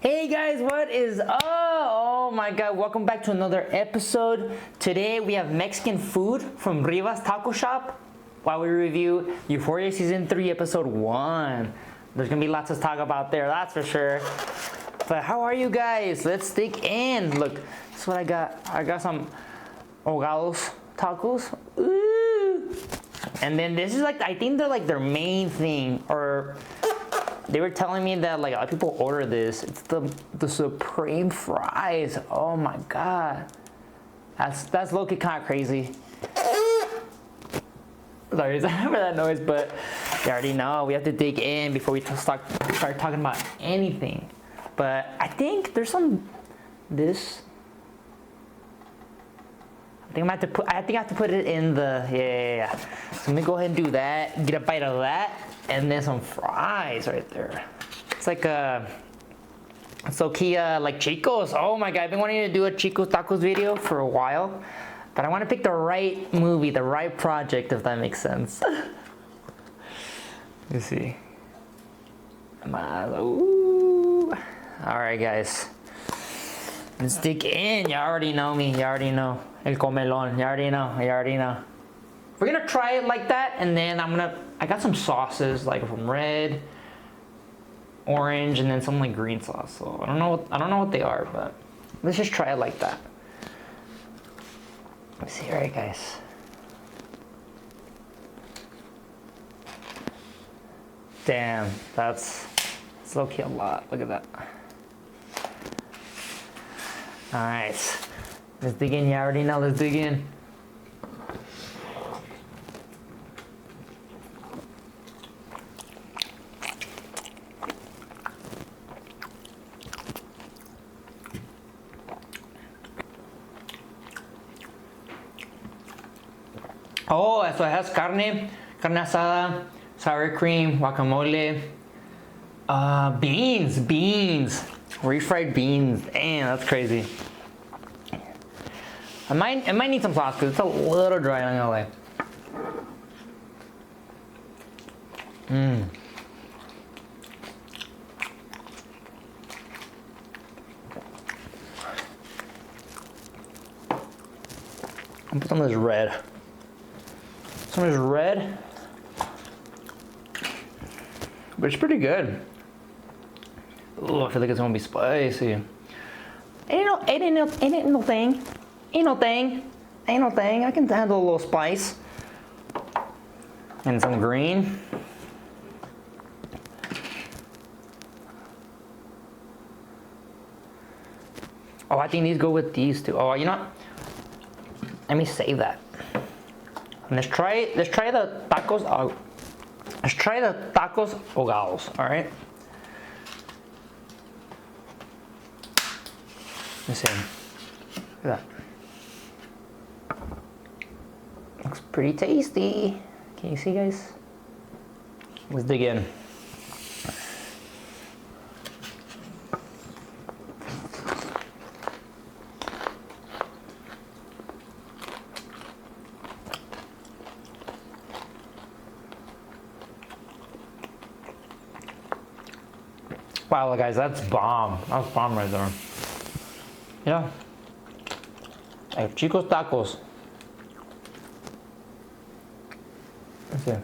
Hey guys, what is up? Oh my god, welcome back to another episode. Today we have Mexican food from Rivas Taco Shop while we review Euphoria Season 3 Episode 1. There's gonna be lots to talk about there, that's for sure. But how are you guys? Let's dig in. Look, this is what I got. I got some Ahogados tacos. Ooh. And then this is like, I think they're like their main thing, or they were telling me that like a lot of people order this. It's the supreme fries. Oh my god, that's low-key kind of crazy. Sorry for that noise, but you already know we have to dig in before we start talking about anything. But I think there's some this. I think I have to put it in the yeah. So let me go ahead and do that. Get a bite of that. And then some fries right there. It's like like Chico's. Oh my god, I've been wanting to do a Chico's tacos video for a while, but I want to pick the right movie, the right project, if that makes sense. Let's see. Ooh. All right, guys. Let's dig in. You already know me. You already know. El comelon. You already know. You already know. We're gonna try it like that, and then I got some sauces like from red, orange, and then some like green sauce. So I don't know what they are, but let's just try it like that. Let's see, all right, guys. Damn, that's low-key a lot. Look at that. All right, let's dig in. You already know. Let's dig in. Oh, so it has carne asada, sour cream, guacamole, beans, refried beans. Damn, that's crazy. It might need some sauce because it's a little dry, I'm not gonna lie. I'll put some of this red. Some of this red, but it's pretty good. Oh, I feel like it's gonna be spicy. Ain't no thing. I can handle a little spice. And some green. Oh, I think these go with these two. Oh, you know what? Let me save that. Let's try the tacos. Let's try the tacos ahogados. All right. Let's see. Look at that. Looks pretty tasty. Can you see, guys? Let's dig in. Wow, guys, that's bomb. That's bomb right there. Yeah. I have Chico's tacos. Let's see.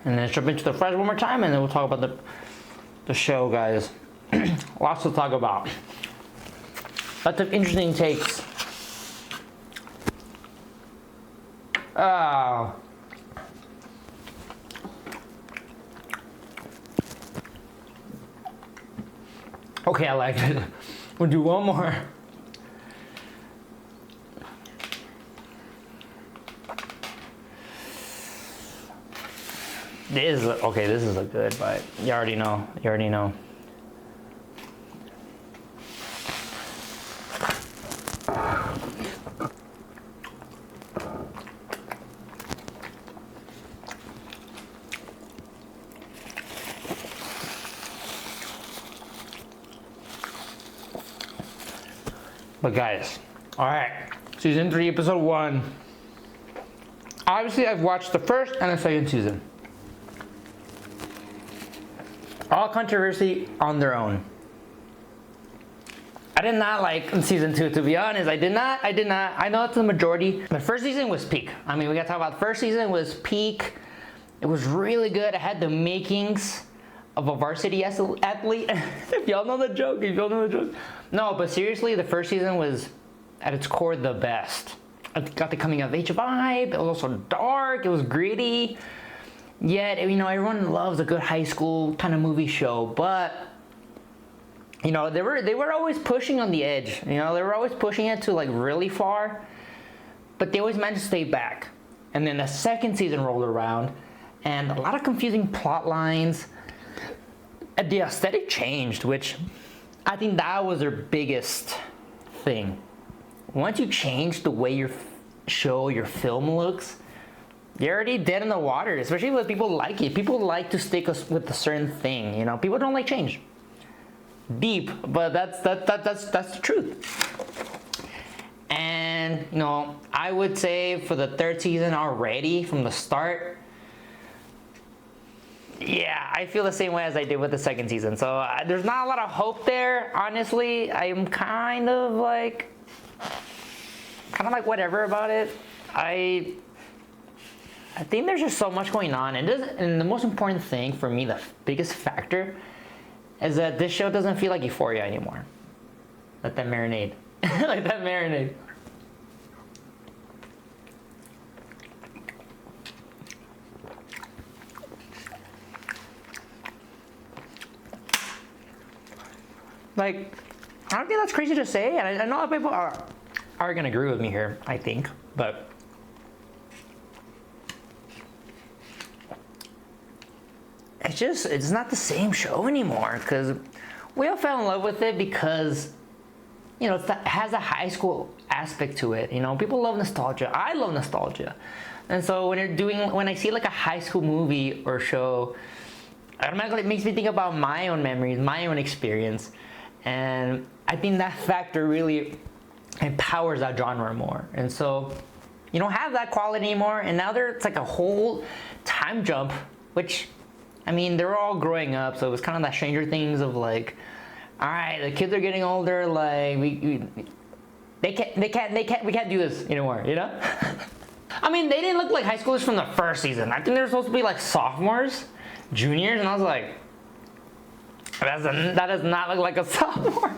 And then jump into the fries one more time, and then we'll talk about the show, guys. Lots to talk about. Lots of interesting takes. Oh. Okay, I like it. We'll do one more. This is okay. This is a good bite. You already know. You already know. But guys, all right, season 3, episode 1. Obviously, I've watched the first and the second season. All controversy on their own. I did not like season 2, to be honest. I did not. I know it's the majority. The first season was peak. I mean, we gotta talk about the first season was peak. It was really good. It had the makings of a varsity athlete. If y'all know the joke, No, but seriously, the first season was, at its core, the best. It got the coming of age vibe. It was also dark. It was gritty. Yet, you know, everyone loves a good high school kind of movie show. But, you know, they were always pushing on the edge. You know, they were always pushing it to like really far. But they always managed to stay back. And then the second season rolled around, and a lot of confusing plot lines. The aesthetic changed, which I think that was their biggest thing. Once you change the way your show, your film looks, you're already dead in the water, especially when people like it. People like to stick with a certain thing, you know? People don't like change. Deep, but that's the truth. And, you know, I would say for the third season already, from the start, yeah, I feel the same way as I did with the second season. So there's not a lot of hope there, honestly. I'm kind of like whatever about it. I think there's just so much going on, and the most important thing for me, the biggest factor, is that this show doesn't feel like Euphoria anymore. Let that marinade. Let that marinade. Like, I don't think that's crazy to say, and I know a lot of people are gonna agree with me here, I think, but it's not the same show anymore, because we all fell in love with it because, you know, it has a high school aspect to it. You know, people love nostalgia. I love nostalgia, and so when I see like a high school movie or show, automatically it makes me think about my own memories, my own experience. And I think that factor really empowers that genre more. And so you don't have that quality anymore. And now it's like a whole time jump, which, I mean, they're all growing up. So it was kind of that Stranger Things of like, all right, the kids are getting older. Like we can't do this anymore, you know? I mean, they didn't look like high schoolers from the first season. I think they were supposed to be like sophomores, juniors. And I was like, that does not look like a sophomore.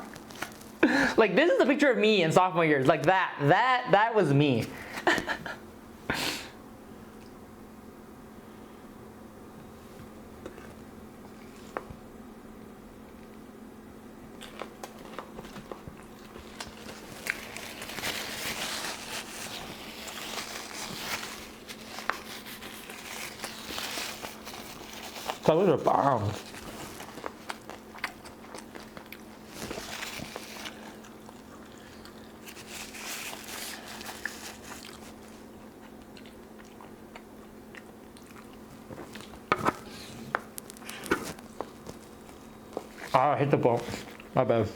Like, this is a picture of me in sophomore years. Like that was me. Those are bomb. I hit the ball. My bad.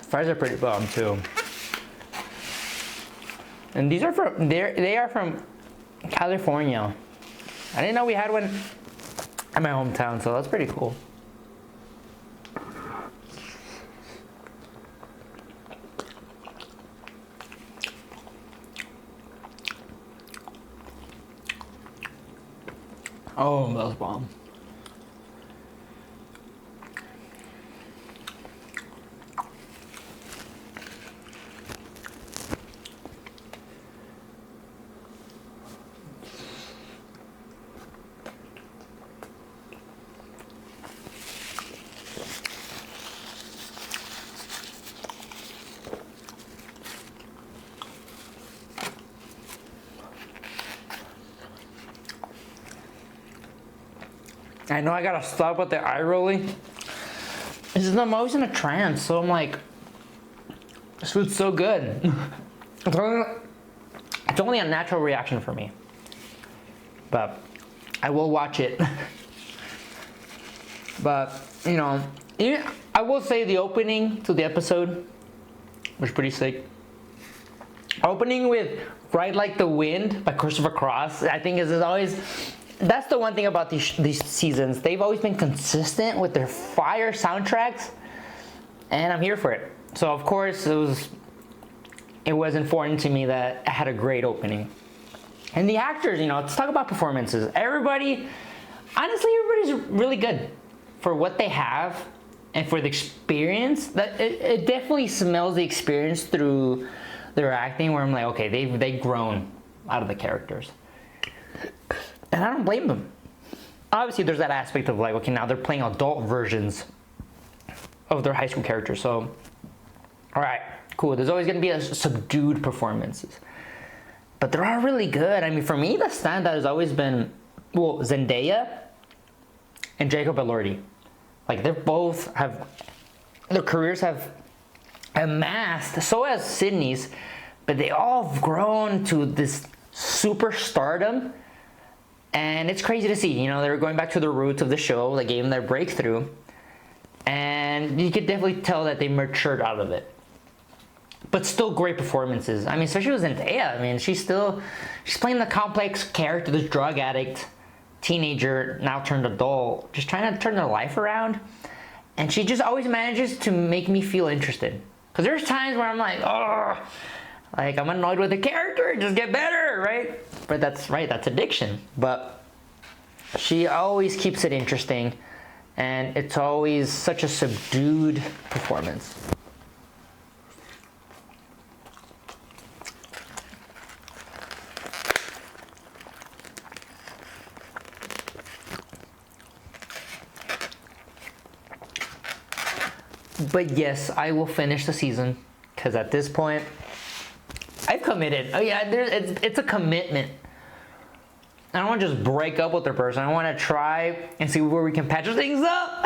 Fries are pretty bomb too. And these are they are from California. I didn't know we had one in my hometown, so that's pretty cool. Oh, that was bomb. I know I gotta stop with the eye rolling. I'm always in a trance, so I'm like, this food's so good. It's only a natural reaction for me. But I will watch it. But, you know, I will say the opening to the episode was pretty sick. Opening with Ride Like the Wind by Christopher Cross, I think is always... That's the one thing about these seasons. They've always been consistent with their fire soundtracks, and I'm here for it. So of course it was important to me that it had a great opening. And the actors, you know, let's talk about performances. Honestly, everybody's really good for what they have and for the experience. That it definitely smells the experience through their acting, where I'm like, okay, they've grown out of the characters. And I don't blame them. Obviously, there's that aspect of like, okay, now they're playing adult versions of their high school characters. So, all right, cool. There's always going to be a subdued performances. But they're all really good. I mean, for me, the standout has always been, well, Zendaya and Jacob Elordi. Like, their careers have amassed, so has Sydney's, but they all have grown to this superstardom. And it's crazy to see, you know, they're going back to the roots of the show that gave them their breakthrough. And you could definitely tell that they matured out of it. But still great performances. I mean, especially with Zendaya. I mean, she's playing the complex character, this drug addict, teenager, now turned adult, just trying to turn their life around. And she just always manages to make me feel interested. Because there's times where I'm like, oh, like I'm annoyed with the character, just get better, right? But that's right, that's addiction. But she always keeps it interesting, and it's always such a subdued performance. But yes, I will finish the season, because at this point, I've committed. Oh yeah, it's a commitment. I don't want to just break up with the person. I want to try and see where we can patch things up.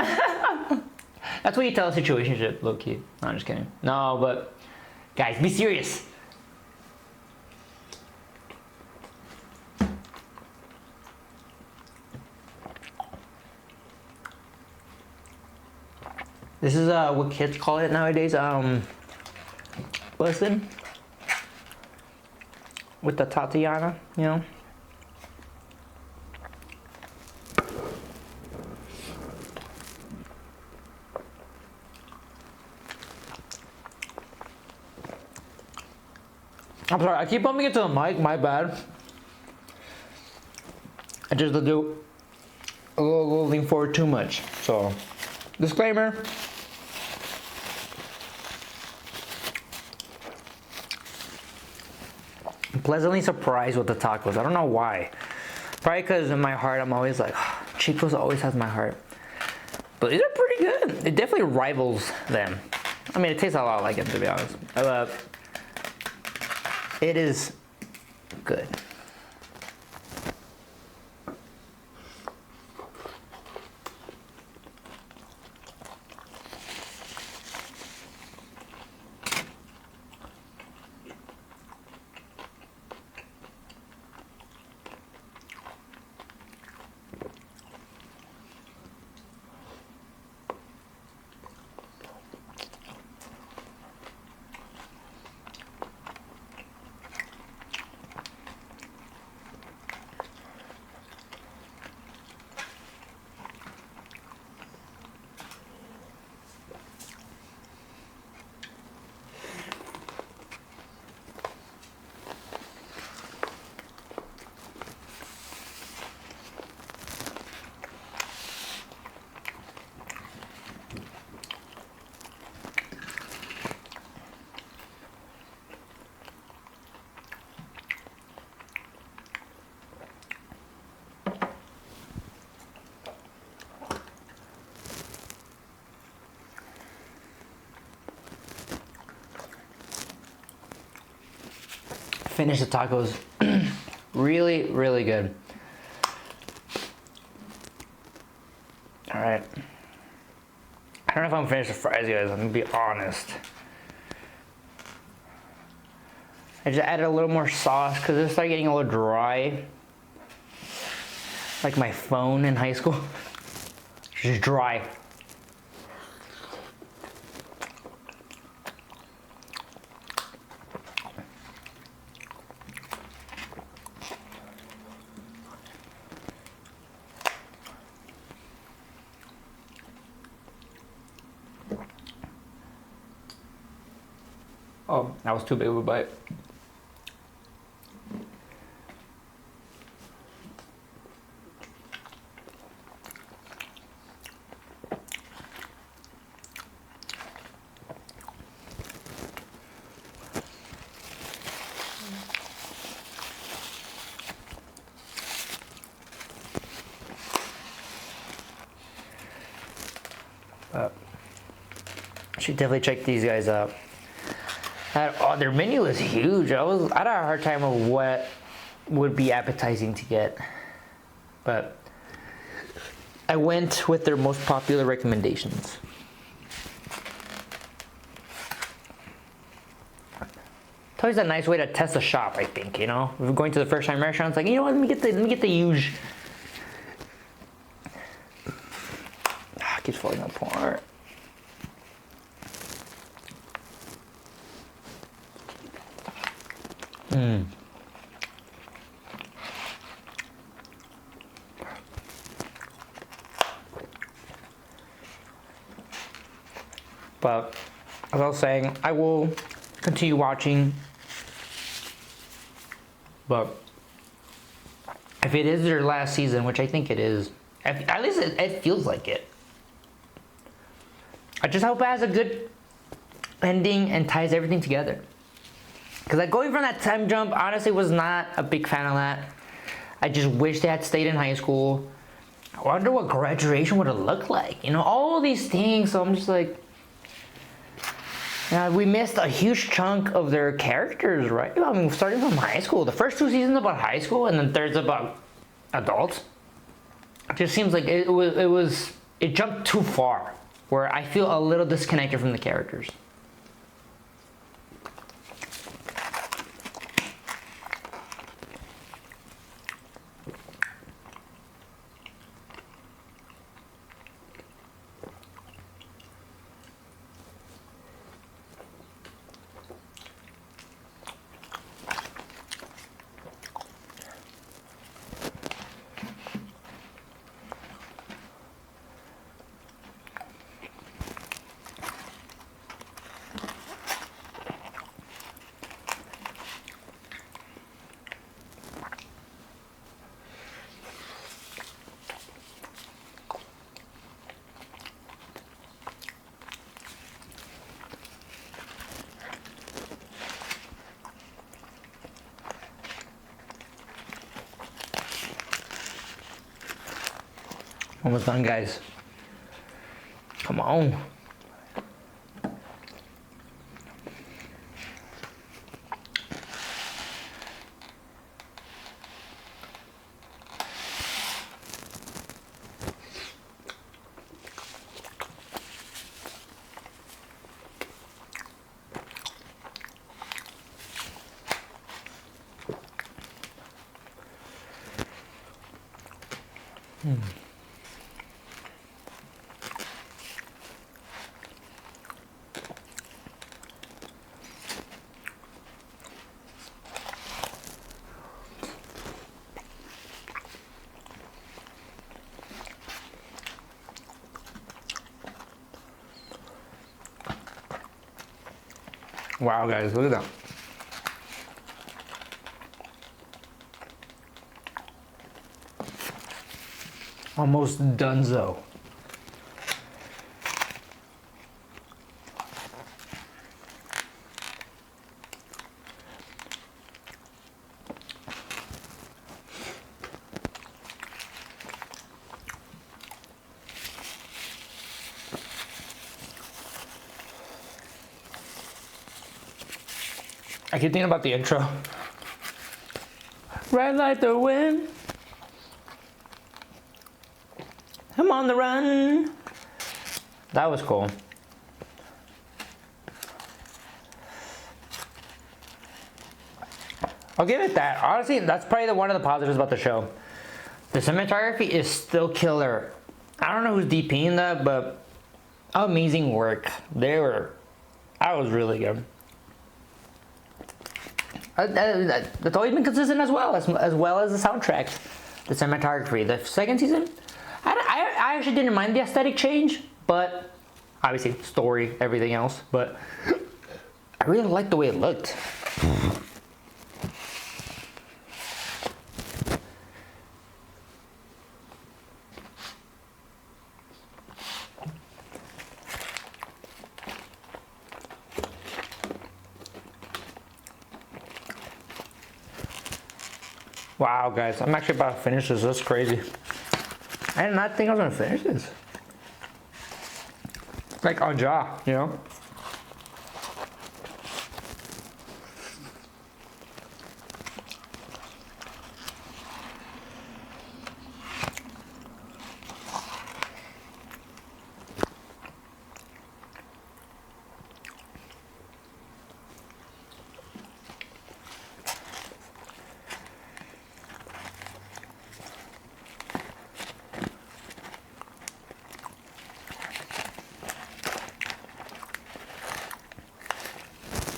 That's what you tell a situationship, low key. No, I'm just kidding. No, but guys, be serious. This is what kids call it nowadays. Listen. With the Tatiana, you know. I'm sorry, I keep bumping into the mic, my bad. I just do a little lean forward too much. So, disclaimer. I'm pleasantly surprised with the tacos. I don't know why. Probably because in my heart, I'm always like, oh, Chico's always has my heart. But these are pretty good. It definitely rivals them. I mean, it tastes a lot like it, to be honest. It is good. finish the tacos. Really, really good. All right. I don't know if I'm finished the fries, guys. I'm gonna be honest. I just added a little more sauce because it started getting a little dry. Like my phone in high school. It's just dry. Oh, that was too big of a bite. Should definitely check these guys out. Their menu is huge. I had a hard time of what would be appetizing to get, but I went with their most popular recommendations. It's always a nice way to test a shop, I think. You know, if we're going to the first time restaurants, like, you know what, let me get the huge. It keeps falling apart. But as I was saying, I will continue watching. But if it is their last season, which I think it is, at least it feels like it. I just hope it has a good ending and ties everything together. Because like going from that time jump, honestly, was not a big fan of that. I just wish they had stayed in high school. I wonder what graduation would have looked like. You know, all these things. So I'm just like, we missed a huge chunk of their characters, right? I mean, starting from high school. The first 2 seasons about high school, and then third's about adults. It just seems like it jumped too far, where I feel a little disconnected from the characters. Almost done, guys. Come on. Wow, guys, look at that. Almost donezo. I keep thinking about the intro Ride like the wind. I'm on the run. That was cool. I'll give it that. Honestly, that's probably one of the positives about the show. The cinematography is still killer. I don't know who's DPing that, but amazing work. That was really good. That's always been consistent as well as the soundtrack, the cinematography. The second season, I actually didn't mind the aesthetic change, but obviously story, everything else. But I really liked the way it looked. Wow, guys, I'm actually about to finish this. That's crazy. I did not think I was gonna finish this. Like on jaw, you know?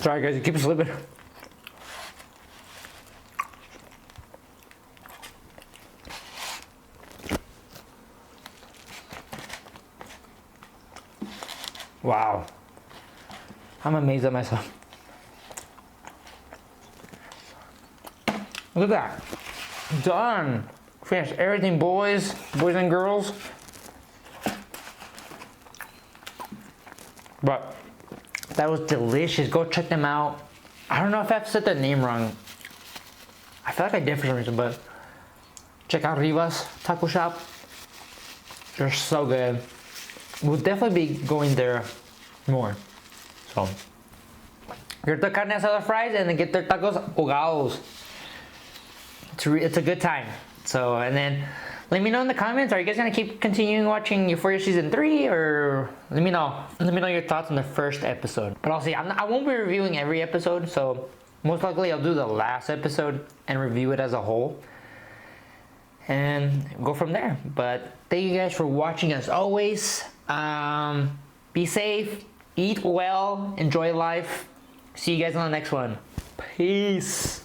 Sorry guys, you keep slipping. Wow. I'm amazed at myself. Look at that. Done. Finished everything, boys and girls. But that was delicious. Go check them out. I don't know if I've said their name wrong. I feel like I did for some reason, but check out Rivas Taco Shop. They're so good. We'll definitely be going there more. So get the carne asada fries and then get their tacos ahogados. It's a good time. So, and then let me know in the comments, are you guys gonna keep continuing watching Euphoria season 3, or let me know your thoughts on the first episode. But I'll see, I won't be reviewing every episode, so most likely I'll do the last episode and review it as a whole and go from there. But thank you guys for watching as always. Be safe, eat well, enjoy life. See you guys on the next one. Peace.